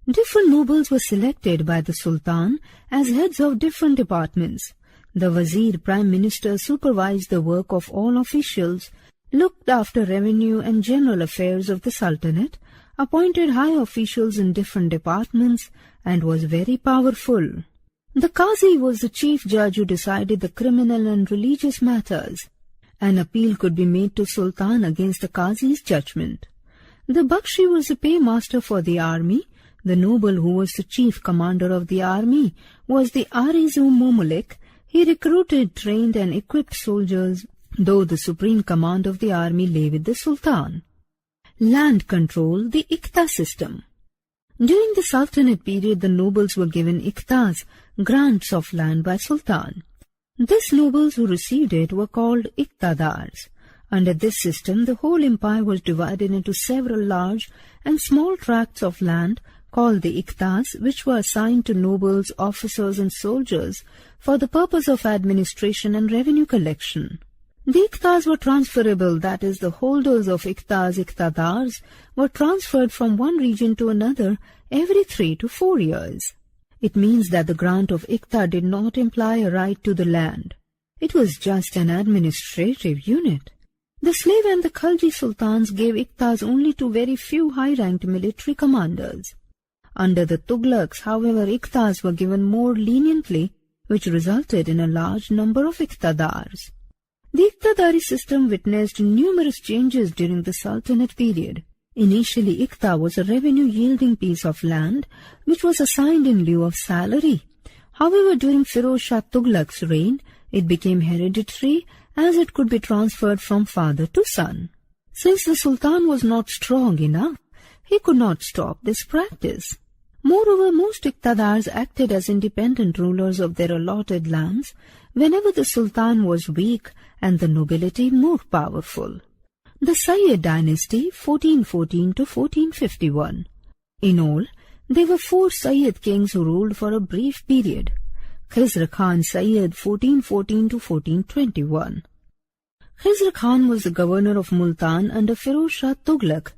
Different nobles were selected by the Sultan as heads of different departments. The Wazir, Prime Minister, supervised the work of all officials, looked after revenue and general affairs of the Sultanate, appointed high officials in different departments, and was very powerful. The Qazi was the chief judge who decided the criminal and religious matters. An appeal could be made to Sultan against the Qazi's judgment. The Bakshi was the paymaster for the army. The noble who was the chief commander of the army was the Arizu Momulik. He recruited, trained and equipped soldiers, though the supreme command of the army lay with the Sultan. Land control, the Iqta system. During the Sultanate period, the nobles were given Iqtas, grants of land by Sultan. These nobles who received it were called Iqtadars. Under this system, the whole empire was divided into several large and small tracts of land called the Iqtas, which were assigned to nobles, officers and soldiers for the purpose of administration and revenue collection. The Iqtas were transferable, that is, the holders of Iqtas, Iqtadars, were transferred from one region to another every 3 to 4 years. It means that the grant of Iqta did not imply a right to the land. It was just an administrative unit. The slave and the Khalji sultans gave Iqtas only to very few high-ranked military commanders. Under the Tughlaqs, however, Iqtas were given more leniently, which resulted in a large number of Iqtadars. The Iqtadari system witnessed numerous changes during the Sultanate period. Initially, Iqta was a revenue-yielding piece of land which was assigned in lieu of salary. However, during Firoz Shah Tughlaq's reign, it became hereditary as it could be transferred from father to son. Since the Sultan was not strong enough, he could not stop this practice. Moreover, most Iqtadars acted as independent rulers of their allotted lands whenever the Sultan was weak and the nobility more powerful. The Sayyid dynasty, 1414 to 1451. In all, there were 4 Sayyid kings who ruled for a brief period. Khizr Khan Sayyid, 1414 to 1421. Khizr Khan was the governor of Multan under Firoz Shah Tughlaq,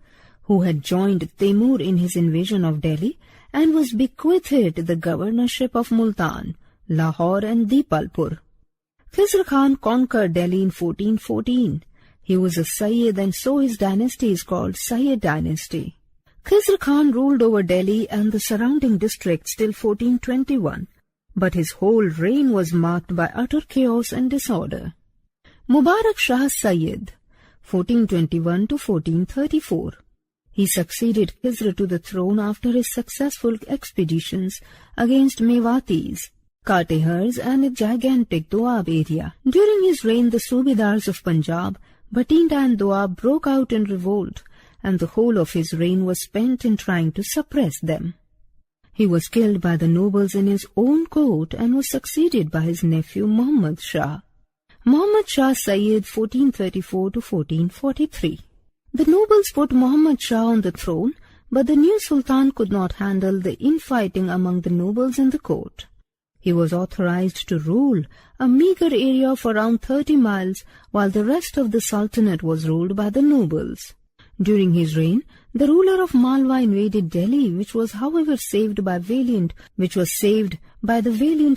who had joined Timur in his invasion of Delhi and was bequeathed the governorship of Multan, Lahore and Dipalpur. Khizr Khan conquered Delhi in 1414. He was a Sayyid and so his dynasty is called Sayyid dynasty. Khizr Khan ruled over Delhi and the surrounding districts till 1421, but his whole reign was marked by utter chaos and disorder. Mubarak Shah Sayyid, 1421 to 1434. He succeeded Khizr to the throne after his successful expeditions against Mewatis, Katehars and a gigantic Doab area. During his reign, the Subedars of Punjab, Bhatinda and Doab broke out in revolt, and the whole of his reign was spent in trying to suppress them. He was killed by the nobles in his own court and was succeeded by his nephew Muhammad Shah. Muhammad Shah Sayyid, 1434 to 1443. The nobles put Muhammad Shah on the throne, but the new Sultan could not handle the infighting among the nobles in the court. He was authorized to rule a meager area of around 30 miles, while the rest of the Sultanate was ruled by the nobles. During his reign, the ruler of Malwa invaded Delhi, which was however saved by the valiant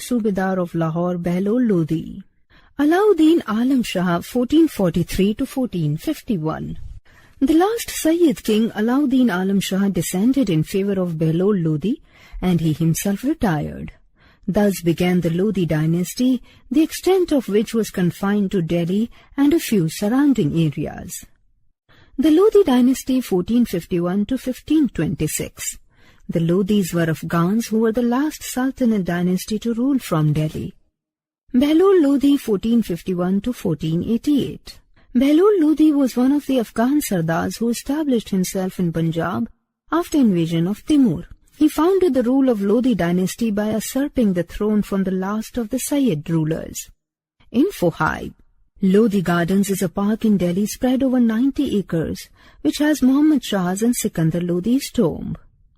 Subedar of Lahore, Behlol Lodi. Alauddin Alam Shah, 1443 to 1451. The last Sayyid king Alauddin Alam Shah descended in favor of Behlol Lodi, and he himself retired. Thus began the Lodi dynasty, the extent of which was confined to Delhi and a few surrounding areas. The Lodi dynasty, 1451 to 1526. The Lodis were Afghans who were the last Sultanate dynasty to rule from Delhi. Behlol Lodi, 1451 to 1488. Behlol Lodi was one of the Afghan Sardars who established himself in Punjab after invasion of Timur. He founded the rule of Lodi dynasty by usurping the throne from the last of the Sayyid rulers. In Fuhaib, Lodi Gardens is a park in Delhi spread over 90 acres, which has Muhammad Shah's and Sikandar Lodi's tomb.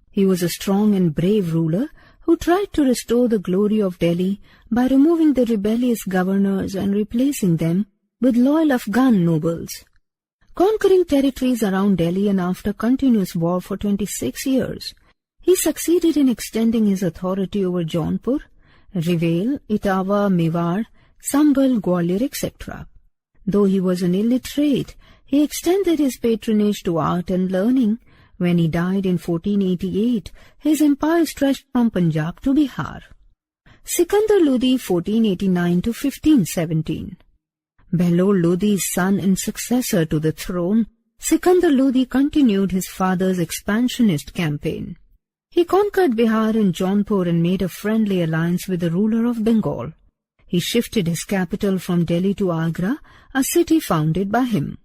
He was a strong and brave ruler who tried to restore the glory of Delhi by removing the rebellious governors and replacing them with loyal Afghan nobles. Conquering territories around Delhi and after continuous war for 26 years, He succeeded in extending his authority over Jaunpur, Revel, Etawah, Mewar, Sambhal, Gwalior, etc. Though he was an illiterate, he extended his patronage to art and learning. When he died in 1488, his empire stretched from Punjab to Bihar. Sikandar Lodi 1489 to 1517. Behlol Lodi's son and successor to the throne, Sikandar Lodi continued his father's expansionist campaign. He conquered Bihar and Jaunpur and made a friendly alliance with the ruler of Bengal. He shifted his capital from Delhi to Agra, a city founded by him.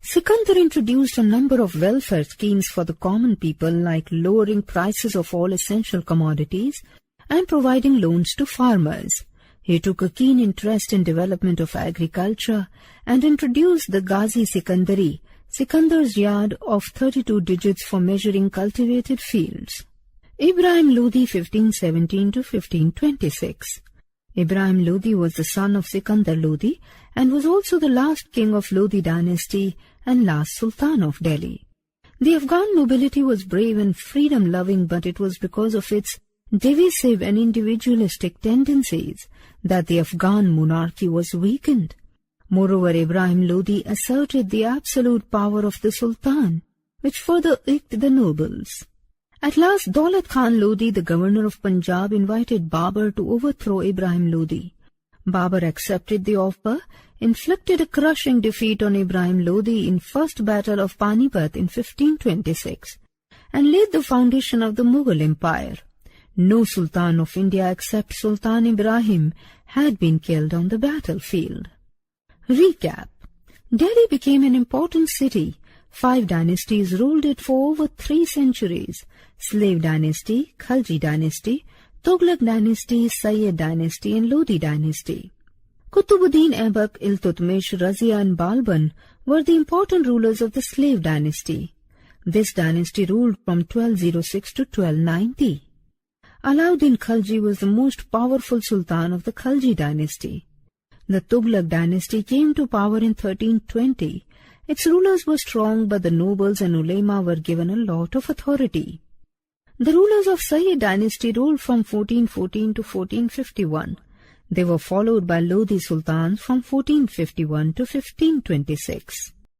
Sikandar introduced a number of welfare schemes for the common people, like lowering prices of all essential commodities and providing loans to farmers. He took a keen interest in development of agriculture and introduced the Ghazi Sikandari, Sikandar's yard of 32 digits for measuring cultivated fields. Ibrahim Lodi 1517 to 1526. Ibrahim Lodi was the son of Sikandar Lodi and was also the last king of Lodi dynasty and last sultan of Delhi. The Afghan nobility was brave and freedom-loving, but it was because of its divisive and individualistic tendencies that the Afghan monarchy was weakened. Moreover, Ibrahim Lodi asserted the absolute power of the sultan, which further irked the nobles. At last, Daulat Khan Lodi, the governor of Punjab, invited Babur to overthrow Ibrahim Lodi. Babur accepted the offer, inflicted a crushing defeat on Ibrahim Lodi in First Battle of Panipat in 1526, and laid the foundation of the Mughal Empire. No Sultan of India except Sultan Ibrahim had been killed on the battlefield. Recap. Delhi became an important city. 5 dynasties ruled it for over 3 centuries: Slave dynasty, Khalji dynasty, Tughlaq dynasty, Sayyid dynasty, and Lodi dynasty. Qutbuddin Aibak, Iltutmish, Razia, and Balban were the important rulers of the slave dynasty. This dynasty ruled from 1206 to 1290. Alauddin Khalji was the most powerful sultan of the Khalji dynasty. The Tughlaq dynasty came to power in 1320. Its rulers were strong, but the nobles and ulema were given a lot of authority. The rulers of Sayyid dynasty ruled from 1414 to 1451. They were followed by Lodi sultans from 1451 to 1526.